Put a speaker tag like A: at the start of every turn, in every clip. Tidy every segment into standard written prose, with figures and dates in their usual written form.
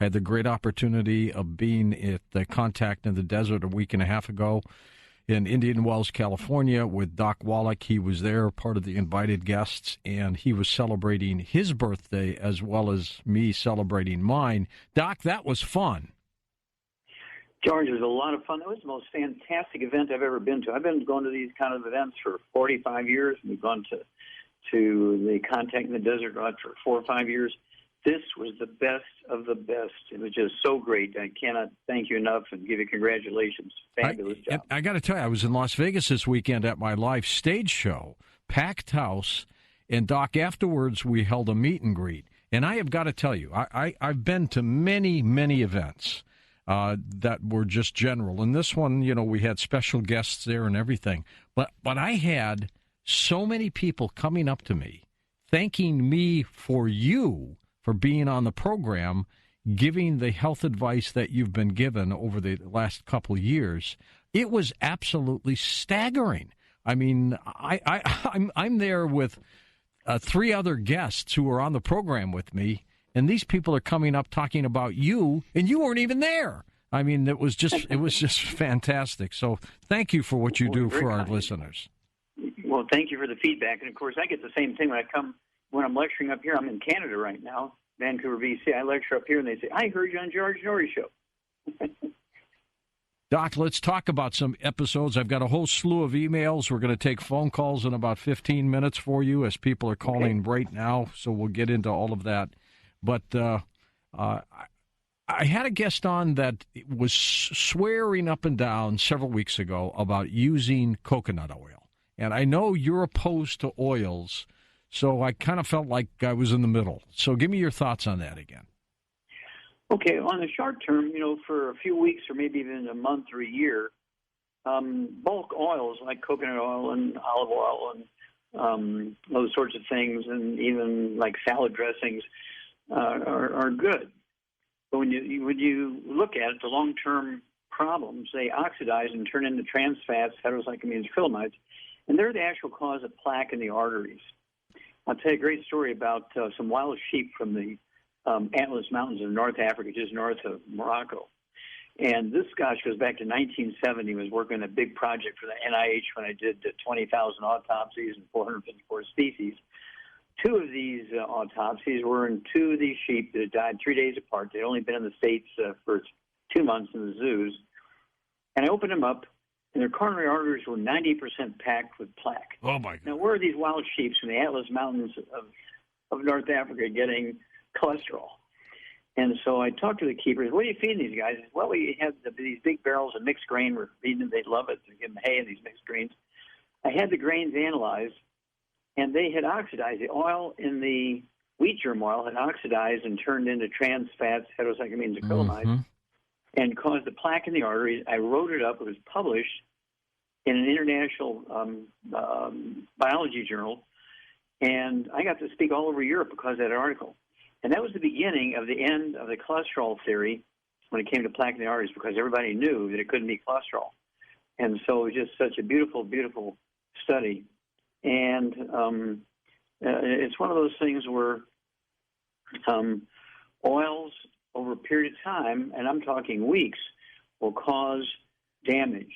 A: I had the great opportunity of being at the Contact in the Desert a week and a half ago in Indian Wells, California, with Doc Wallach. He was there, part of the invited guests, and he was celebrating his birthday as well as me celebrating mine. Doc, that was fun.
B: George, it was a lot of fun. It was the most fantastic event I've ever been to. I've been going to these kind of events for 45 years. We've gone to the Contact in the Desert for 4 or 5 years. This was the best of the best. It was just so great. I cannot thank you enough and give you congratulations. Fabulous job.
A: I got to tell you, I was in Las Vegas this weekend at my live stage show, packed house, and Doc, afterwards we held a meet and greet. And I have got to tell you, I've been to many, many events that were just general. And this one, you know, we had special guests there and everything. But I had so many people coming up to me, thanking me for being on the program, giving the health advice that you've been given over the last couple of years. It was absolutely staggering. I mean, I'm there with 3 other guests who are on the program with me, and these people are coming up talking about you, and you weren't even there. I mean, it was just fantastic. So thank you for what you do for our listeners.
B: Well, thank you for the feedback. And, of course, I get the same thing when I'm lecturing up here. I'm in Canada right now, Vancouver, BC. I lecture up here, and they say, I heard you on George Noory Show.
A: Doc, let's talk about some episodes. I've got a whole slew of emails. We're going to take phone calls in about 15 minutes for you as people are calling right now, so we'll get into all of that. But I had a guest on that was swearing up and down several weeks ago about using coconut oil. And I know you're opposed to oils, so I kind of felt like I was in the middle. So give me your thoughts on that again.
B: Okay, on the short term, you know, for a few weeks or maybe even a month or a year, bulk oils like coconut oil and olive oil and those sorts of things, and even like salad dressings are good. But when you look at it, the long-term problems, they oxidize and turn into trans fats, heterocyclamines, acrylamides, and they're the actual cause of plaque in the arteries. I'll tell you a great story about some wild sheep from the Atlas Mountains of North Africa, just north of Morocco. And this, goes back to 1970. I was working on a big project for the NIH when I did 20,000 autopsies and 454 species. 2 of these autopsies were in 2 of these sheep that had died 3 days apart. They'd only been in the States for 2 months in the zoos. And I opened them up, and their coronary arteries were 90% packed with plaque.
A: Oh, my God.
B: Now, where are these wild sheep from the Atlas Mountains of North Africa getting cholesterol? And so I talked to the keepers. What are you feeding these guys? He said, well, we have these big barrels of mixed grain. We're feeding them. They love it. We give them hay and these mixed grains. I had the grains analyzed, and they had oxidized. The oil in the wheat germ oil had oxidized and turned into trans fats, heterocyclamines, acrylamides, and caused the plaque in the arteries. I wrote it up. It was published in an international biology journal, and I got to speak all over Europe because of that article. And that was the beginning of the end of the cholesterol theory when it came to plaque in the arteries, because everybody knew that it couldn't be cholesterol. And so it was just such a beautiful, beautiful study. And it's one of those things where oils over a period of time, and I'm talking weeks, will cause damage.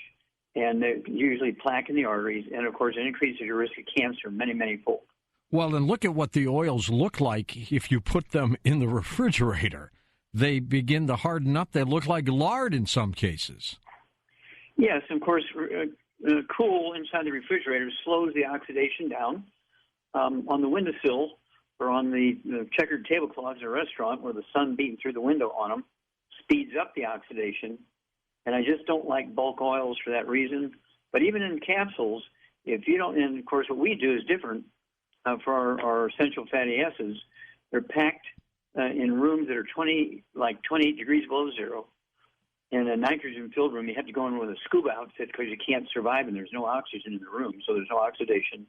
B: And usually plaque in the arteries, and, of course, it increases your risk of cancer many, many fold.
A: Well, then look at what the oils look like if you put them in the refrigerator. They begin to harden up. They look like lard in some cases.
B: Yes, of course, cool inside the refrigerator slows the oxidation down. On the windowsill or on the checkered tablecloths in a restaurant where the sun beating through the window on them speeds up the oxidation. And I just don't like bulk oils for that reason. But even in capsules, if you don't, and of course what we do is different for our essential fatty acids. They're packed in rooms that are 28 degrees below zero. In a nitrogen-filled room, you have to go in with a scuba outfit because you can't survive, and there's no oxygen in the room, so there's no oxidation.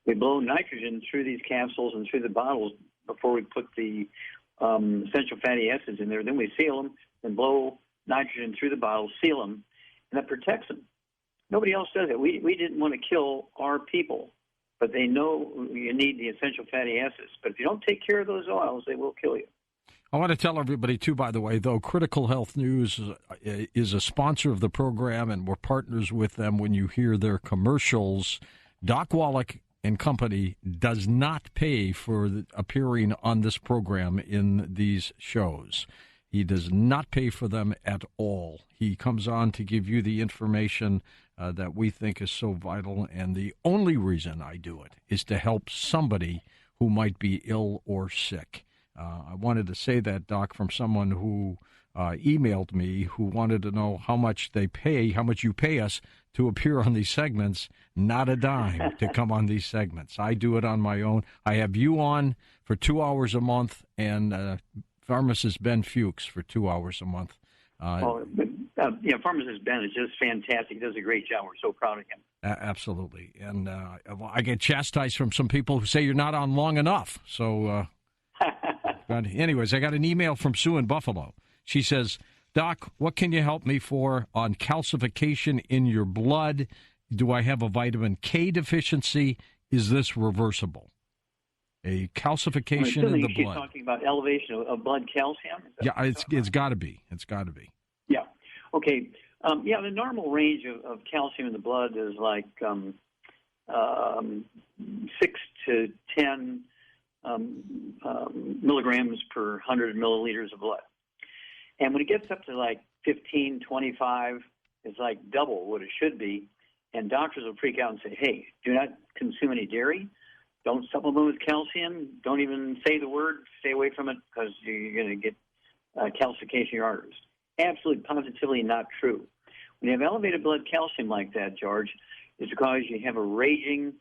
B: We blow nitrogen through these capsules and through the bottles before we put the essential fatty acids in there. Then we seal them and blow nitrogen through the bottles, seal them, and that protects them. Nobody else does it. We didn't want to kill our people, but they know you need the essential fatty acids. But if you don't take care of those oils, they will kill you.
A: I want to tell everybody, too, by the way, though, Critical Health News is a sponsor of the program, and we're partners with them. When you hear their commercials, Doc Wallach and company does not pay for appearing on this program in these shows. He does not pay for them at all. He comes on to give you the information that we think is so vital, and the only reason I do it is to help somebody who might be ill or sick. I wanted to say that, Doc, from someone who emailed me who wanted to know how much you pay us to appear on these segments. Not a dime to come on these segments. I do it on my own. I have you on for 2 hours a month, and pharmacist Ben Fuchs for 2 hours a month.
B: Pharmacist Ben is just fantastic. He does a great job. We're so proud of him.
A: Absolutely. And I get chastised from some people who say you're not on long enough. So, but anyways, I got an email from Sue in Buffalo. She says, Doc, what can you help me for on calcification in your blood? Do I have a vitamin K deficiency? Is this reversible? A calcification in the blood.
B: She's talking about elevation of blood calcium?
A: Yeah, it's got to be. It's got to be.
B: Yeah. Okay. The normal range of calcium in the blood is like 6 to 10 milligrams per 100 milliliters of blood. And when it gets up to like 15, 25, it's like double what it should be. And doctors will freak out and say, hey, do not consume any dairy. Don't supplement with calcium. Don't even say the word. Stay away from it because you're going to get calcification in your arteries. Absolutely, positively not true. When you have elevated blood calcium like that, George, it's because you have a raging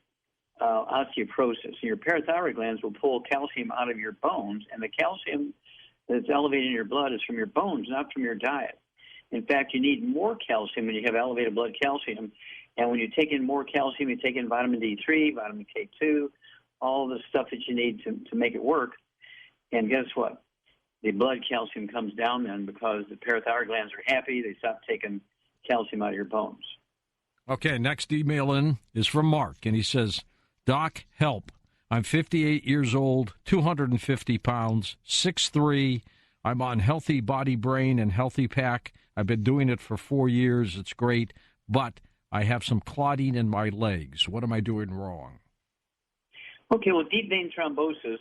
B: osteoporosis. And your parathyroid glands will pull calcium out of your bones, and the calcium that's elevated in your blood is from your bones, not from your diet. In fact, you need more calcium when you have elevated blood calcium. And when you take in more calcium, you take in vitamin D3, vitamin K2, all the stuff that you need to make it work. And guess what? The blood calcium comes down then because the parathyroid glands are happy. They stop taking calcium out of your bones.
A: Okay, next email in is from Mark, and he says, Doc, help. I'm 58 years old, 250 pounds, 6'3". I'm on Healthy Body, Brain, and Healthy Pack. I've been doing it for 4 years. It's great, but I have some clotting in my legs. What am I doing wrong?
B: Okay, well, deep vein thrombosis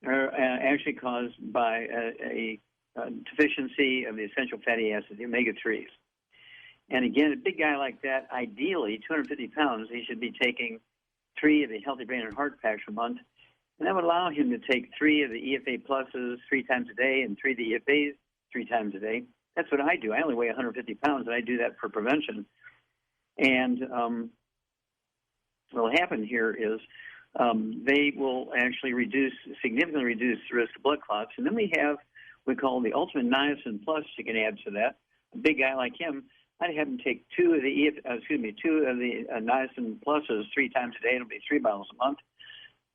B: are actually caused by a deficiency of the essential fatty acid, the omega-3s. And again, a big guy like that, ideally, 250 pounds, he should be taking 3 of the Healthy Brain and Heart Packs a month. And that would allow him to take 3 of the EFA Pluses 3 times a day and 3 of the EFAs 3 times a day. That's what I do. I only weigh 150 pounds, and I do that for prevention. And what will happen here is they will actually significantly reduce the risk of blood clots. And then we have what we call the Ultimate Niacin Plus you can add to that. A big guy like him, I'd have him take 2 of the Niacin Pluses 3 times a day. It'll be 3 bottles a month.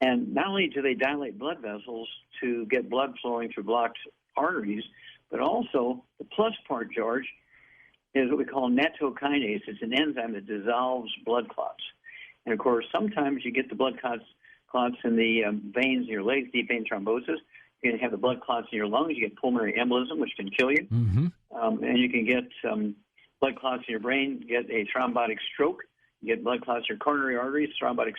B: And not only do they dilate blood vessels to get blood flowing through blocked arteries, but also the plus part, George, is what we call nattokinase. It's an enzyme that dissolves blood clots. And, of course, sometimes you get the blood clots in the veins in your legs, deep vein thrombosis. You can have the blood clots in your lungs. You get pulmonary embolism, which can kill you.
A: Mm-hmm.
B: And you can get blood clots in your brain, get a thrombotic stroke. You get blood clots in your coronary arteries, thrombotic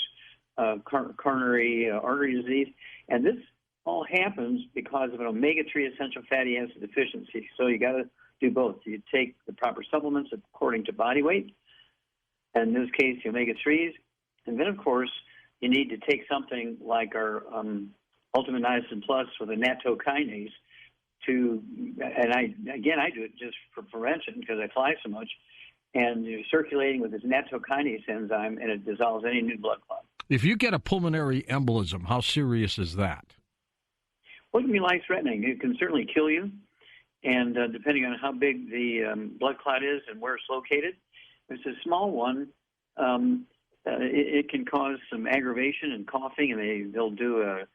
B: coronary artery disease. And this all happens because of an omega-3 essential fatty acid deficiency. So you got to do both. You take the proper supplements according to body weight, and in this case, the omega-3s. And then, of course, you need to take something like our Ultimate Niacin Plus with a nattokinase I do it just for prevention because I fly so much, and you're circulating with this nattokinase enzyme, and it dissolves any new blood clot.
A: If you get a pulmonary embolism, how serious is that?
B: Well, it can be life-threatening. It can certainly kill you, and depending on how big the blood clot is and where it's located, if it's a small one, it can cause some aggravation and coughing, and they'll do a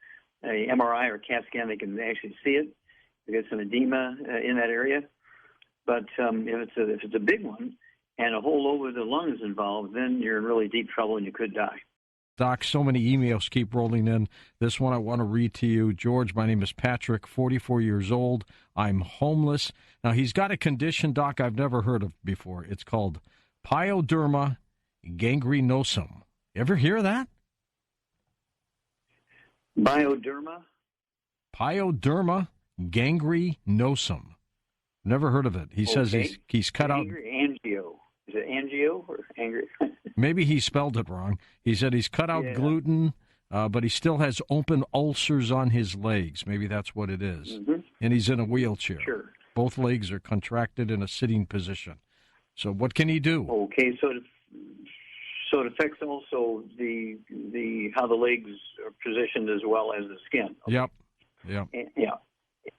B: MRI or CAT scan. They can actually see it. They get some edema in that area. But if it's a big one and a whole lobe of the lung is involved, then you're in really deep trouble and you could die.
A: Doc, so many emails keep rolling in. This one I want to read to you. George, my name is Patrick, 44 years old. I'm homeless. Now, he's got a condition, Doc, I've never heard of before. It's called pyoderma gangrenosum. Ever hear of that?
B: Bioderma?
A: Pyoderma gangrenosum. Never heard of it. He says he's cut out.
B: Angio. Is it angio or angry?
A: Maybe he spelled it wrong. He said he's cut out gluten, but he still has open ulcers on his legs. Maybe that's what it is. Mm-hmm. And he's in a wheelchair.
B: Sure.
A: Both legs are contracted in a sitting position. So what can he do?
B: Okay, so it affects also the how the legs are positioned as well as the skin. Okay.
A: Yep.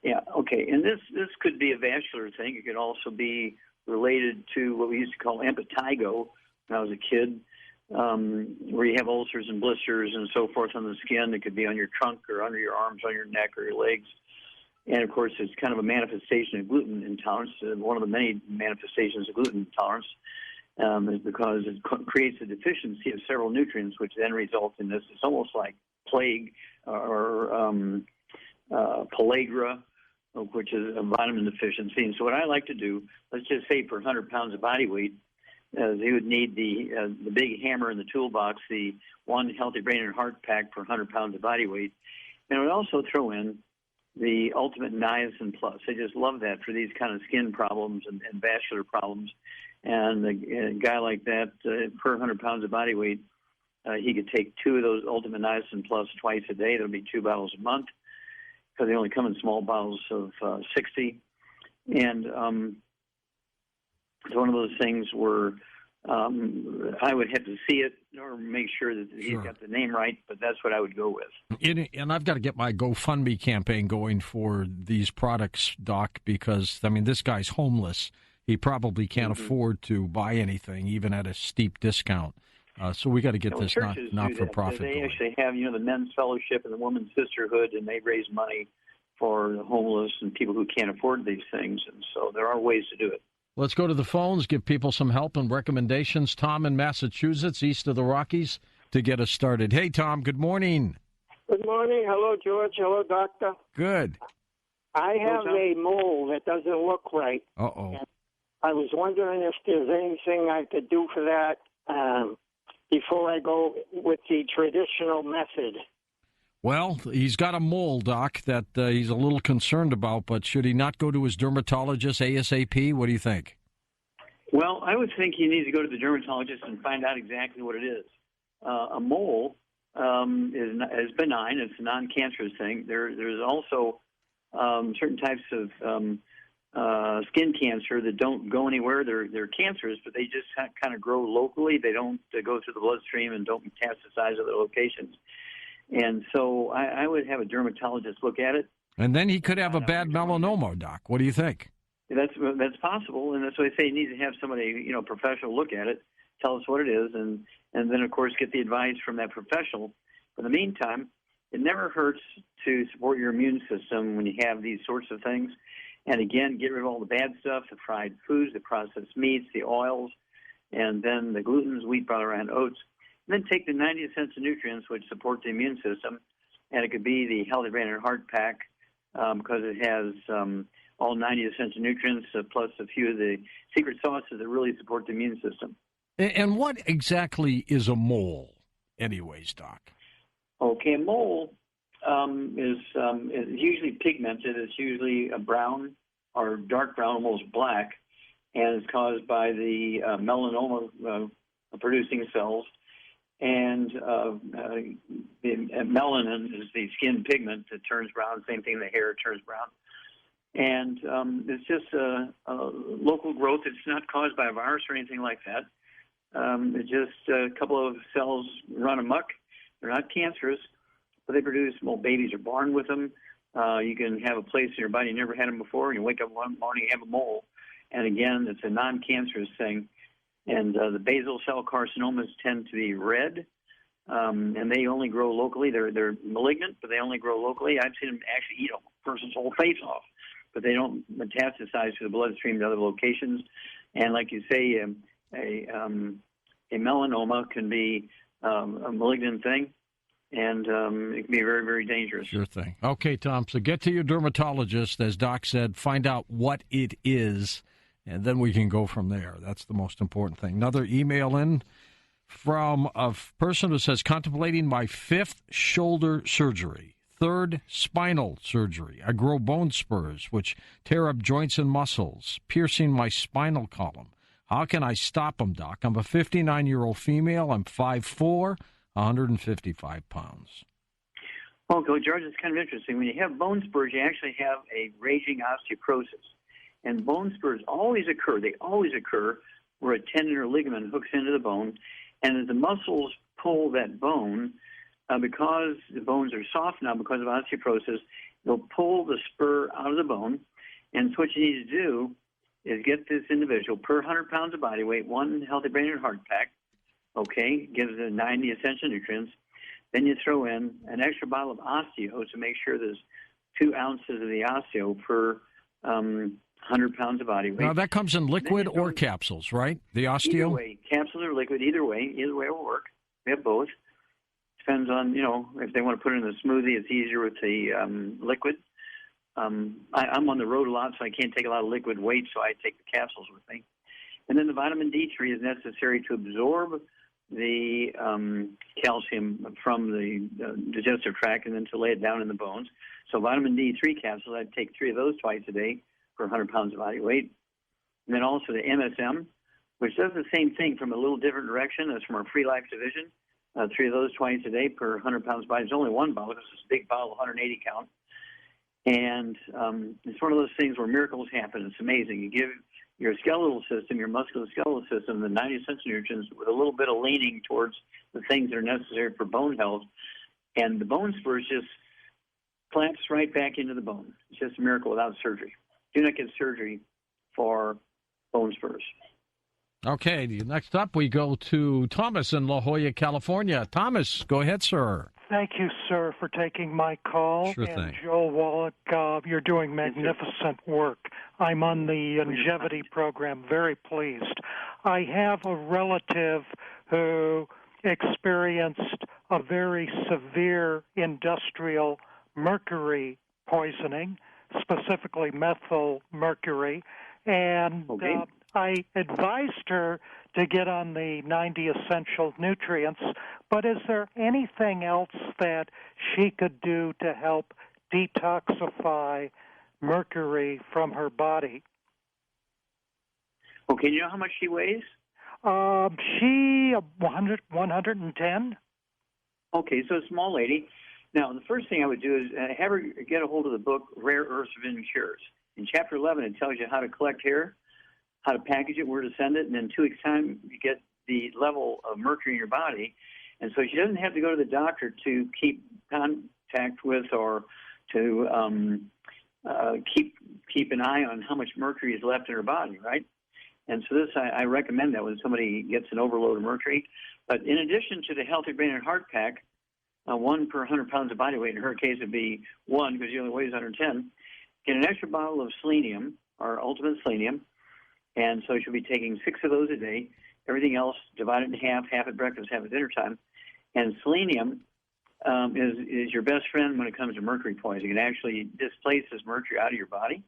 B: Yeah. Okay, and this could be a vascular thing. It could also be related to what we used to call impetigo when I was a kid, where you have ulcers and blisters and so forth on the skin. It could be on your trunk or under your arms, on your neck or your legs. And, of course, it's kind of a manifestation of gluten intolerance. One of the many manifestations of gluten intolerance is because it creates a deficiency of several nutrients, which then results in this. It's almost like plague or pellagra, which is a vitamin deficiency. And so what I like to do, let's just say for 100 pounds of body weight, you would need the big hammer in the toolbox, the one Healthy Brain and Heart pack for 100 pounds of body weight. And I would also throw in the Ultimate Niacin Plus. I just love that for these kind of skin problems and vascular problems. And a guy like that, per 100 pounds of body weight, he could take 2 of those Ultimate Niacin Plus twice a day. That would be 2 bottles a month, because they only come in small bottles of 60. And it's one of those things where I would have to see it or make sure that he's got the name right, but that's what I would go with.
A: And I've got to get my GoFundMe campaign going for these products, Doc, because, I mean, this guy's homeless. He probably can't afford to buy anything, even at a steep discount. So we got to get this not-for-profit
B: They
A: going.
B: actually have, the Men's Fellowship and the Women's Sisterhood, and they raise money for the homeless and people who can't afford these things. And so there are ways to do it.
A: Let's go to the phones, give people some help and recommendations. Tom in Massachusetts, east of the Rockies, to get us started. Hey, Tom, good morning.
C: Good morning. Hello, George. Hello, Doctor.
A: Good.
C: I have a mole that doesn't look right.
A: Uh-oh.
C: And I was wondering if there's anything I could do for that before I go with the traditional method.
A: Well, he's got a mole, Doc, that he's a little concerned about, but should he not go to his dermatologist ASAP? What do you think?
B: Well, I would think he needs to go to the dermatologist and find out exactly what it is. A mole is benign. It's a non-cancerous thing. There's also certain types of skin cancer that don't go anywhere. They're cancerous, but they just kind of grow locally. They don't go through the bloodstream and don't metastasize to other locations. And so I would have a dermatologist look at it. And then he could have a bad melanoma, Doc. What do you think? That's possible, and that's why I say you need to have somebody, professional look at it, tell us what it is, and then, of course, get the advice from that professional. In the meantime, it never hurts to support your immune system when you have these sorts of things. And, again, get rid of all the bad stuff, the fried foods, the processed meats, the oils, and then the glutens, wheat, brown, and oats. And then take the 90 essential nutrients which support the immune system, and it could be the Healthy Brain and Heart pack because it has all 90 essential nutrients plus a few of the secret sauces that really support the immune system. And what exactly is a mole, anyways, Doc? Okay, a mole is usually pigmented. It's usually a brown or dark brown, almost black, and it's caused by the melanoma producing cells. And melanin is the skin pigment that turns brown. Same thing, the hair turns brown. And it's just a local growth. It's not caused by a virus or anything like that. It's just a couple of cells run amok. They're not cancerous, but they produce, babies are born with them. You can have a place in your body you never had them before, and you wake up one morning and have a mole. And again, it's a non-cancerous thing. And the basal cell carcinomas tend to be red, and they only grow locally. They're malignant, but they only grow locally. I've seen them actually eat a person's whole face off, but they don't metastasize to the bloodstream to other locations. And like you say, a melanoma can be a malignant thing, and it can be very, very dangerous.
A: Sure thing. Okay, Tom, so get to your dermatologist, as Doc said, find out what it is, and then we can go from there. That's the most important thing. Another email in from a person who says, contemplating my 5th shoulder surgery, 3rd spinal surgery. I grow bone spurs, which tear up joints and muscles, piercing my spinal column. How can I stop them, Doc? I'm a 59-year-old female. I'm 5'4", 155 pounds.
B: Well, George, it's kind of interesting. When you have bone spurs, you actually have a raging osteoporosis. And bone spurs always occur. They always occur where a tendon or ligament hooks into the bone. And as the muscles pull that bone, because the bones are soft now because of osteoporosis, they'll pull the spur out of the bone. And so what you need to do is get this individual per 100 pounds of body weight, 1 Healthy Brain and Heart Pack, okay, gives it 90 essential nutrients. Then you throw in an extra bottle of osteo to make sure there's 2 ounces of the osteo per 100 pounds of body weight.
A: Now, that comes in liquid or capsules, right? The osteo?
B: Either way, capsules or liquid, either way will work. We have both. Depends on, if they want to put it in the smoothie, it's easier with the liquid. I'm on the road a lot, so I can't take a lot of liquid weight, so I take the capsules with me. And then the vitamin D3 is necessary to absorb the calcium from the digestive tract and then to lay it down in the bones. So vitamin D3 capsules, I'd take 3 of those twice a day for 100 pounds of body weight. And then also the MSM, which does the same thing from a little different direction as from our Free Life division. 3 of those twice a day per 100 pounds of body. There's only 1 bottle. This is a big bottle, 180 count. And it's one of those things where miracles happen. It's amazing. You give your skeletal system, your musculoskeletal system, the 90 essential nutrients with a little bit of leaning towards the things that are necessary for bone health, and the bone spurs just clamps right back into the bone. It's just a miracle without surgery. Do not get surgery for bone spurs.
A: Okay, next up we go to Thomas in La Jolla, California. Thomas, go ahead, sir.
D: Thank you, sir, for taking my call.
A: Sure
D: and
A: thing.
D: Joel Wallach, you're doing magnificent work. I'm on the longevity program, very pleased. I have a relative who experienced a very severe industrial mercury poisoning, specifically methyl mercury, and I advised her to get on the 90 essential nutrients, but is there anything else that she could do to help detoxify mercury from her body?
B: Okay, you know how much she weighs?
D: She 110.
B: Okay, so a small lady. Now, the first thing I would do is have her get a hold of the book Rare Earths of Cures. In Chapter 11, it tells you how to collect hair, how to package it, where to send it, and in 2 weeks' time, you get the level of mercury in your body. And so she doesn't have to go to the doctor to keep contact with or to keep an eye on how much mercury is left in her body, right? And so I recommend that when somebody gets an overload of mercury. But in addition to the Healthy Brain and Heart Pack, 1 per 100 pounds of body weight, in her case it would be 1 because she only weighs 110, get an extra bottle of selenium, our ultimate selenium, and so she'll be taking 6 of those a day. Everything else, divide it in half at breakfast, half at dinner time. And selenium is your best friend when it comes to mercury poisoning. It actually displaces mercury out of your body.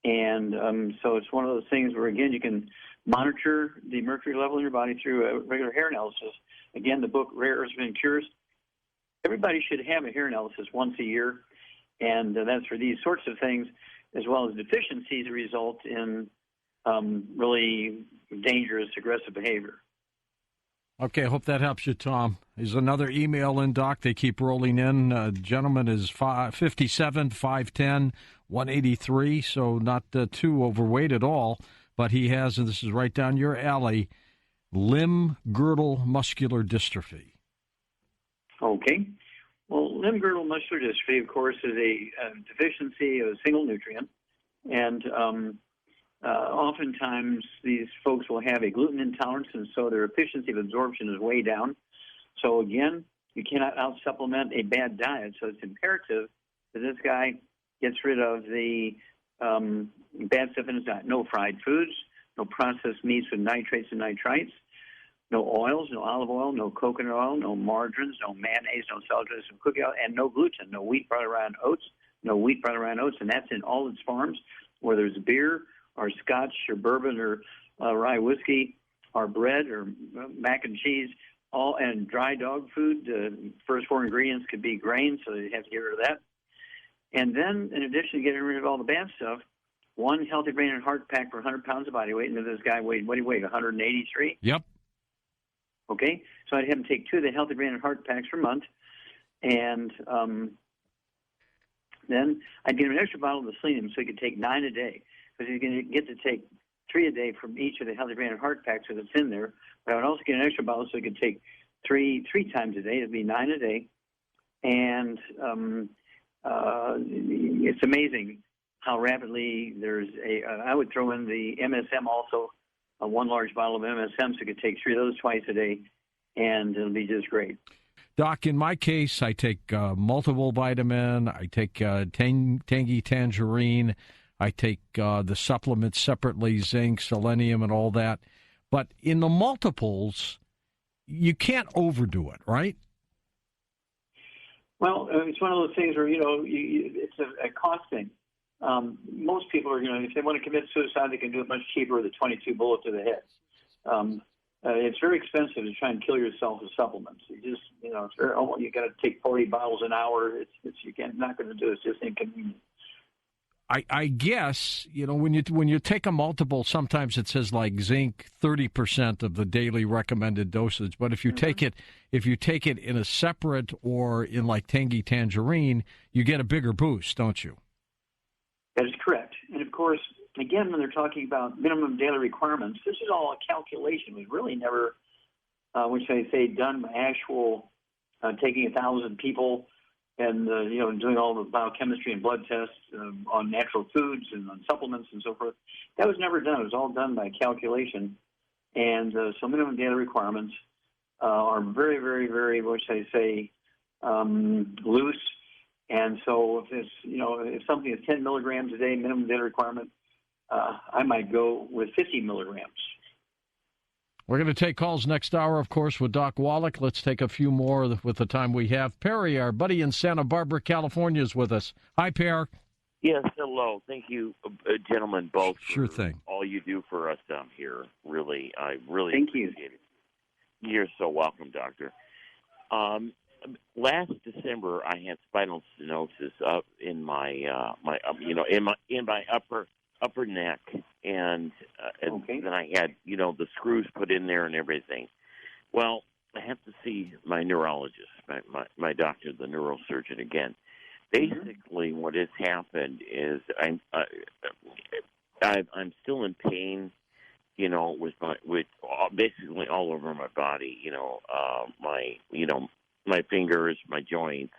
B: And so it's one of those things where, again, you can monitor the mercury level in your body through a regular hair analysis. Again, the book Rare Earths of Cures. Everybody should have a hair analysis once a year, and that's for these sorts of things, as well as deficiencies that result in really dangerous, aggressive behavior.
A: Okay, I hope that helps you, Tom. There's another email in, Doc. They keep rolling in. Gentleman is 57, 5'10", 183, so not too overweight at all. But he has, and this is right down your alley, limb-girdle muscular dystrophy.
B: Okay. Well, limb-girdle muscular dystrophy, of course, is a deficiency of a single nutrient. And oftentimes these folks will have a gluten intolerance, and so their efficiency of absorption is way down. So again, you cannot out-supplement a bad diet. So it's imperative that this guy gets rid of the bad stuff in his diet. No fried foods, no processed meats with nitrates and nitrites, no oils, no olive oil, no coconut oil, no margarines, no mayonnaise, no salad dressing, no cooking oil, and no gluten, no wheat, butter, rye, and oats, no wheat, butter, rye, and oats, and that's in all its forms, whether it's beer or scotch or bourbon or rye whiskey or bread or mac and cheese, all and dry dog food. First four ingredients could be grain, so you have to get rid of that. And then, in addition to getting rid of all the bad stuff, one healthy brain and heart pack for 100 pounds of body weight. And this guy weighed, what do you weigh, 183?
A: Yep.
B: Okay, so I'd have him take 2 of the healthy brain and heart packs per month, and then I'd give him an extra bottle of the selenium so he could take 9 a day, because he's going to get to take 3 a day from each of the healthy brain and heart packs that's in there. But I would also get an extra bottle so he could take three times a day. It'd be 9 a day, and it's amazing how rapidly I would throw in the MSM also, one large bottle of MSM, so you could take 3 of those twice a day, and it'll be just great.
A: Doc, in my case, I take multiple vitamin, I take tangy tangerine, I take the supplements separately, zinc, selenium, and all that. But in the multiples, you can't overdo it, right?
B: Well, it's one of those things where, it's a cost thing. Most people are, if they want to commit suicide, they can do it much cheaper with a 22 bullet to the head. It's very expensive to try and kill yourself with supplements. You just, it's very, you got to take 40 bottles an hour. You're not going to do it. It's just inconvenient.
A: I guess, when you take a multiple, sometimes it says like zinc 30% of the daily recommended dosage. But if you take it in a separate or in like tangy tangerine, you get a bigger boost, don't you?
B: That is correct. And of course, again, when they're talking about minimum daily requirements, this is all a calculation. We've really never, which I say, done actual taking 1,000 people and doing all the biochemistry and blood tests on natural foods and on supplements and so forth. That was never done. It was all done by calculation. And so minimum daily requirements are very, very, very, what should I say, loose. And so if something is 10 milligrams a day, minimum daily requirement, I might go with 50 milligrams.
A: We're going to take calls next hour, of course, with Doc Wallach. Let's take a few more with the time we have. Perry, our buddy in Santa Barbara, California, is with us. Hi, Per.
E: Yes, hello. Thank you, gentlemen, both.
A: Sure
E: for
A: thing.
E: All you do for us down here. Really, I really
B: Thank
E: appreciate it. You're so welcome, Doctor. Last December, I had spinal stenosis up in my in my upper neck, and then I had the screws put in there and everything. Well, I have to see my neurologist, my doctor, the neurosurgeon again. Basically, what has happened is I'm still in pain, with basically all over my body. My fingers, my joints,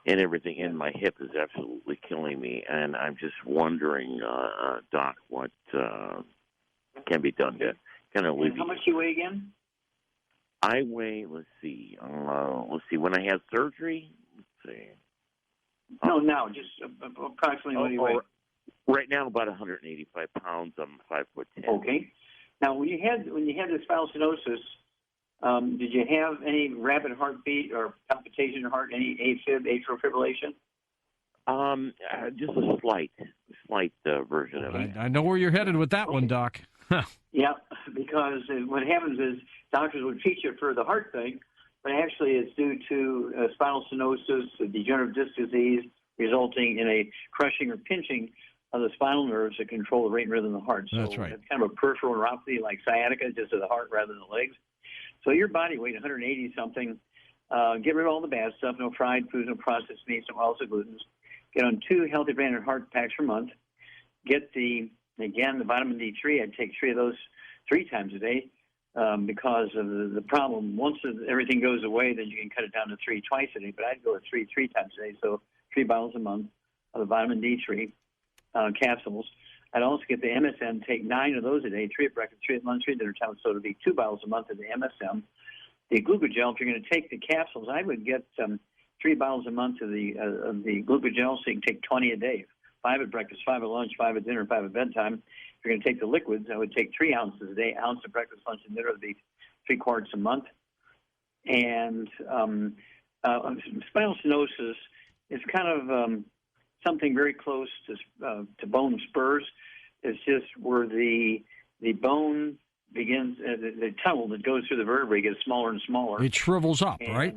E: and everything, and my hip is absolutely killing me. And I'm just wondering, Doc, what can be done to kind of alleviate.
B: How much do you weigh again?
E: I weigh. Let's see. When I had surgery. Let's see.
B: No, now just approximately what do you weigh?
E: Right now, about 185 pounds. I'm 5'10".
B: Okay. Now, when you had the spinal stenosis, did you have any rapid heartbeat or palpitation in your heart? Any AFib, atrial fibrillation?
E: Just a slight version of it.
A: I know where you're headed with that one, Doc.
B: Yeah, because what happens is doctors would treat you for the heart thing, but actually it's due to spinal stenosis, a degenerative disc disease, resulting in a crushing or pinching of the spinal nerves that control the rate and rhythm of the heart. So
A: that's right.
B: It's kind of a peripheral neuropathy like sciatica, just of the heart rather than the legs. So your body weight, 180-something, get rid of all the bad stuff, no fried foods, no processed meats, no oils or glutens. Get on 2 healthy brain and heart packs per month. Get the vitamin D3. I'd take 3 of those 3 times a day because of the problem. Once everything goes away, then you can cut it down to 3 twice a day, but I'd go with 3 times a day, so 3 bottles a month of the vitamin D3 capsules. I'd also get the MSM, take 9 of those a day, 3 at breakfast, 3 at lunch, 3 at dinner time, so it would be 2 bottles a month of the MSM. The glucogel, if you're going to take the capsules, I would get 3 bottles a month of the glucogel, so you can take 20 a day. 5 at breakfast, 5 at lunch, 5 at dinner, 5 at bedtime. If you're going to take the liquids, I would take 3 ounces a day, ounce at breakfast, lunch, and dinner. It would be 3 quarts a month. And spinal stenosis is kind of something very close to bone spurs. It's just where the bone begins, the tunnel that goes through the vertebrae gets smaller and smaller.
A: It shrivels up, right?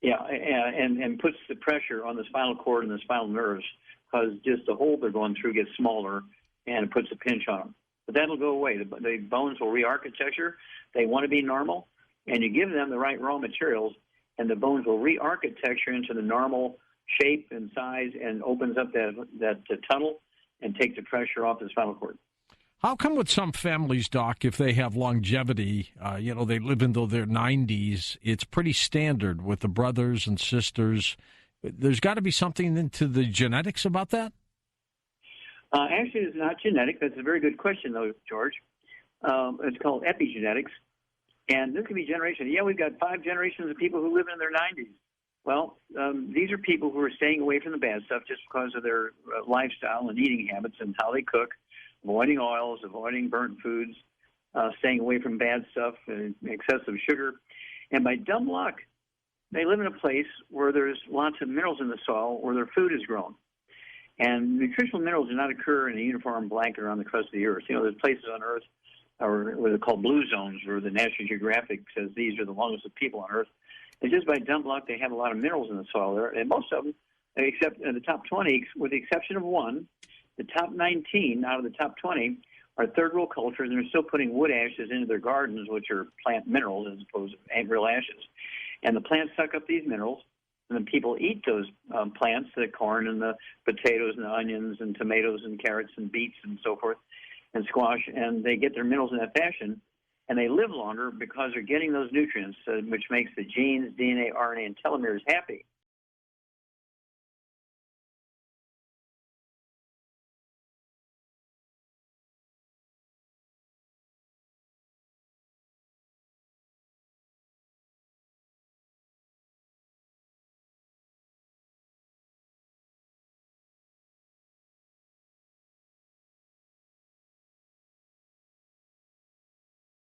B: Yeah, and puts the pressure on the spinal cord and the spinal nerves, because just the hole they're going through gets smaller, and it puts a pinch on them. But that'll go away. The bones will re-architecture. They want to be normal, and you give them the right raw materials, and the bones will re-architecture into the normal shape and size, and opens up that tunnel and takes the pressure off the spinal cord.
A: How come with some families, Doc, if they have longevity, they live into their 90s, it's pretty standard with the brothers and sisters. There's got to be something into the genetics about that?
B: Actually, it's not genetic. That's a very good question, though, George. It's called epigenetics. And this can be generation. Yeah, we've got 5 generations of people who live in their 90s. Well, these are people who are staying away from the bad stuff just because of their lifestyle and eating habits and how they cook, avoiding oils, avoiding burnt foods, staying away from bad stuff, excessive sugar. And by dumb luck, they live in a place where there's lots of minerals in the soil where their food is grown. And nutritional minerals do not occur in a uniform blanket around the crust of the earth. There's places on Earth or what are called blue zones, where the National Geographic says these are the longest of people on Earth. It's just by dumb luck they have a lot of minerals in the soil there. And most of them, except the top 20, with the exception of one, the top 19 out of the top 20 are third world cultures, and they're still putting wood ashes into their gardens, which are plant minerals as opposed to real ashes. And the plants suck up these minerals, and then people eat those plants, the corn and the potatoes and the onions and tomatoes and carrots and beets and so forth, and squash, and they get their minerals in that fashion, and they live longer because they're getting those nutrients, which makes the genes, DNA, RNA, and telomeres happy.